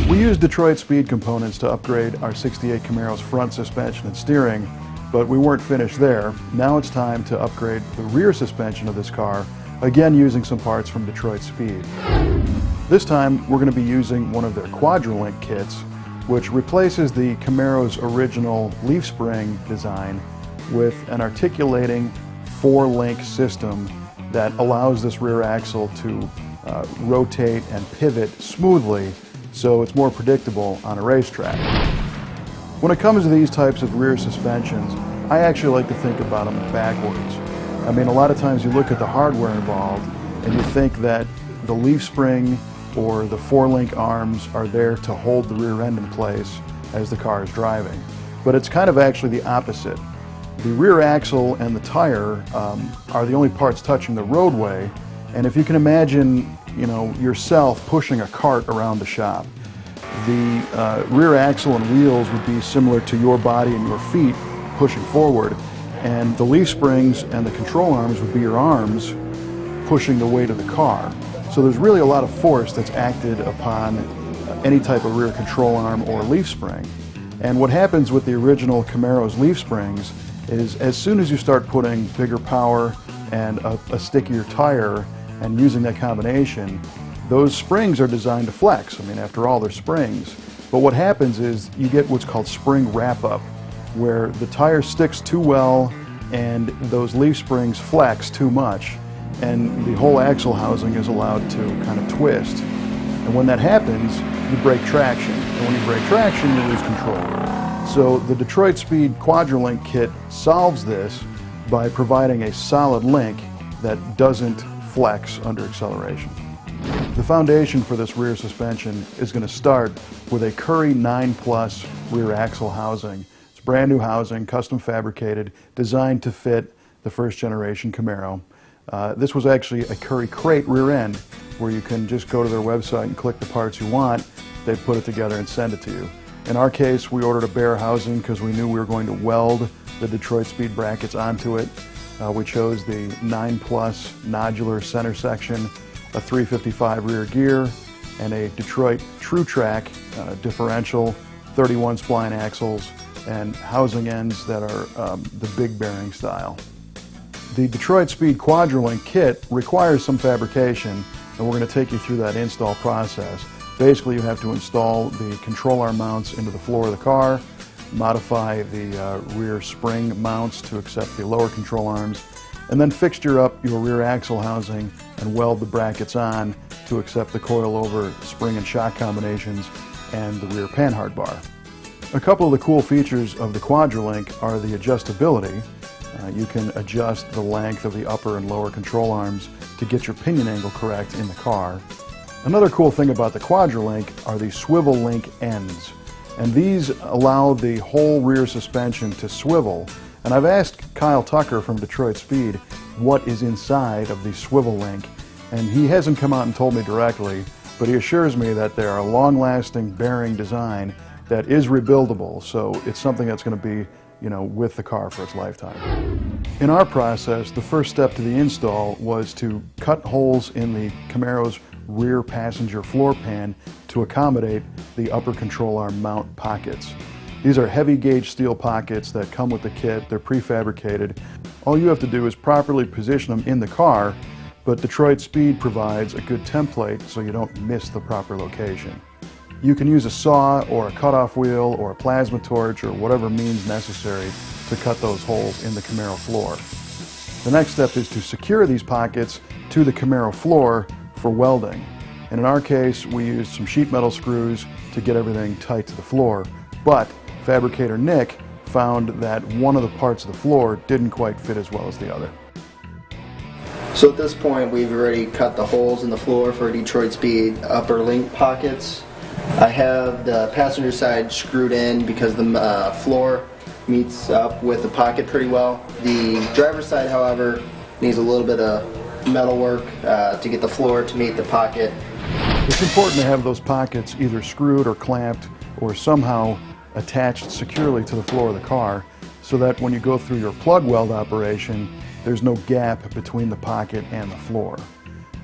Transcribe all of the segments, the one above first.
We used Detroit Speed components to upgrade our '68 Camaro's front suspension and steering, but we weren't finished there. Now it's time to upgrade the rear suspension of this car, again using some parts from Detroit Speed. This time we're going to be using one of their Quadralink kits, which replaces the Camaro's original leaf spring design with an articulating 4-link system that allows this rear axle to rotate and pivot smoothly, so it's more predictable on a racetrack. When it comes to these types of rear suspensions, I actually like to think about them backwards. I mean, a lot of times you look at the hardware involved and you think that the leaf spring or the 4-link arms are there to hold the rear end in place as the car is driving. But it's kind of actually the opposite. The rear axle and the tire are the only parts touching the roadway, and if you can imagine, yourself pushing a cart around the shop, the rear axle and wheels would be similar to your body and your feet pushing forward, and the leaf springs and the control arms would be your arms pushing the weight of the car. So there's really a lot of force that's acted upon any type of rear control arm or leaf spring. And what happens with the original Camaro's leaf springs is as soon as you start putting bigger power and a stickier tire and using that combination, those springs are designed to flex. I mean, after all, they're springs. But what happens is you get what's called spring wrap-up, where the tire sticks too well and those leaf springs flex too much, and the whole axle housing is allowed to kind of twist. And when that happens, you break traction. And when you break traction, you lose control. So the Detroit Speed Quadralink kit solves this by providing a solid link that doesn't flex under acceleration. The foundation for this rear suspension is going to start with a Currie 9+ rear axle housing. It's brand new housing, custom fabricated, designed to fit the first generation Camaro. This was actually a Currie crate rear end, where you can just go to their website and click the parts you want. They put it together and send it to you. In our case, we ordered a bare housing because we knew we were going to weld the Detroit Speed brackets onto it. We chose the 9+ nodular center section, a 355 rear gear, and a Detroit True Track differential, 31 spline axles, and housing ends that are the big bearing style. The Detroit Speed Quadralink kit requires some fabrication, and we're going to take you through that install process. Basically, you have to install the control arm mounts into the floor of the car, modify the rear spring mounts to accept the lower control arms, and then fixture up your rear axle housing and weld the brackets on to accept the coil-over spring and shock combinations and the rear panhard bar. A couple of the cool features of the Quadralink are the adjustability. You can adjust the length of the upper and lower control arms to get your pinion angle correct in the car. Another cool thing about the Quadralink are the swivel link ends, and these allow the whole rear suspension to swivel. And I've asked Kyle Tucker from Detroit Speed what is inside of the swivel link, and he hasn't come out and told me directly, but he assures me that they are a long-lasting bearing design that is rebuildable, so it's something that's going to be with the car for its lifetime. In our process, the first step to the install was to cut holes in the Camaro's rear passenger floor pan to accommodate the upper control arm mount pockets. These are heavy gauge steel pockets that come with the kit. They're prefabricated. All you have to do is properly position them in the car, but Detroit Speed provides a good template so you don't miss the proper location. You can use a saw or a cutoff wheel or a plasma torch or whatever means necessary to cut those holes in the Camaro floor. The next step is to secure these pockets to the Camaro floor for welding. And in our case, we used some sheet metal screws to get everything tight to the floor. But fabricator Nick found that one of the parts of the floor didn't quite fit as well as the other. So at this point, we've already cut the holes in the floor for Detroit Speed upper link pockets. I have the passenger side screwed in because the floor meets up with the pocket pretty well. The driver's side, however, needs a little bit of metal work to get the floor to meet the pocket. It's important to have those pockets either screwed or clamped or somehow attached securely to the floor of the car so that when you go through your plug weld operation, there's no gap between the pocket and the floor.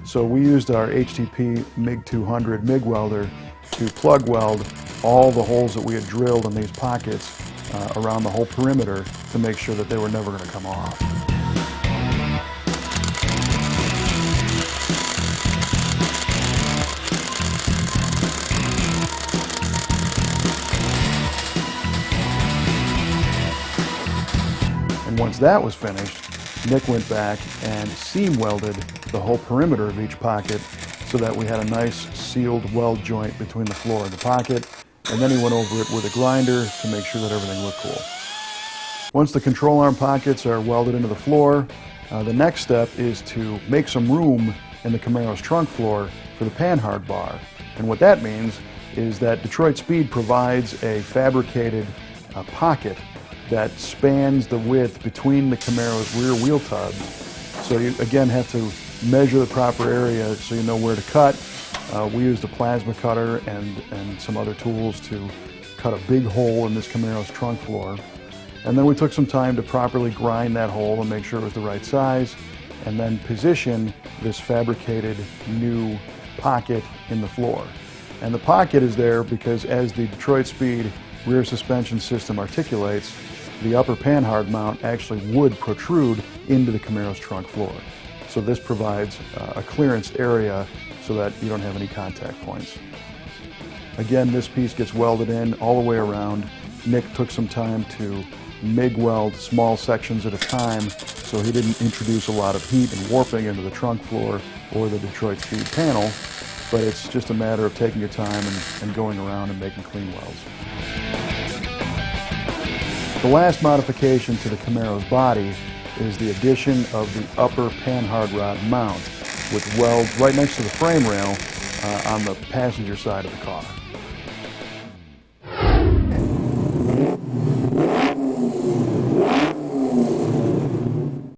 So we used our HTP MIG 200 MIG welder to plug weld all the holes that we had drilled in these pockets around the whole perimeter to make sure that they were never going to come off. And once that was finished, Nick went back and seam welded the whole perimeter of each pocket so that we had a nice sealed weld joint between the floor and the pocket, and then he went over it with a grinder to make sure that everything looked cool. Once the control arm pockets are welded into the floor, the next step is to make some room in the Camaro's trunk floor for the panhard bar. And what that means is that Detroit Speed provides a fabricated pocket that spans the width between the Camaro's rear wheel tubs. So you again have to measure the proper area so you know where to cut. We used a plasma cutter and some other tools to cut a big hole in this Camaro's trunk floor. And then we took some time to properly grind that hole and make sure it was the right size, and then position this fabricated new pocket in the floor. And the pocket is there because as the Detroit Speed rear suspension system articulates, the upper panhard mount actually would protrude into the Camaro's trunk floor. So this provides a clearanced area so that you don't have any contact points. Again, this piece gets welded in all the way around. Nick took some time to MIG weld small sections at a time so he didn't introduce a lot of heat and warping into the trunk floor or the Detroit Speed panel, but it's just a matter of taking your time and going around and making clean welds. The last modification to the Camaro's body is the addition of the upper panhard rod mount with welds right next to the frame rail on the passenger side of the car.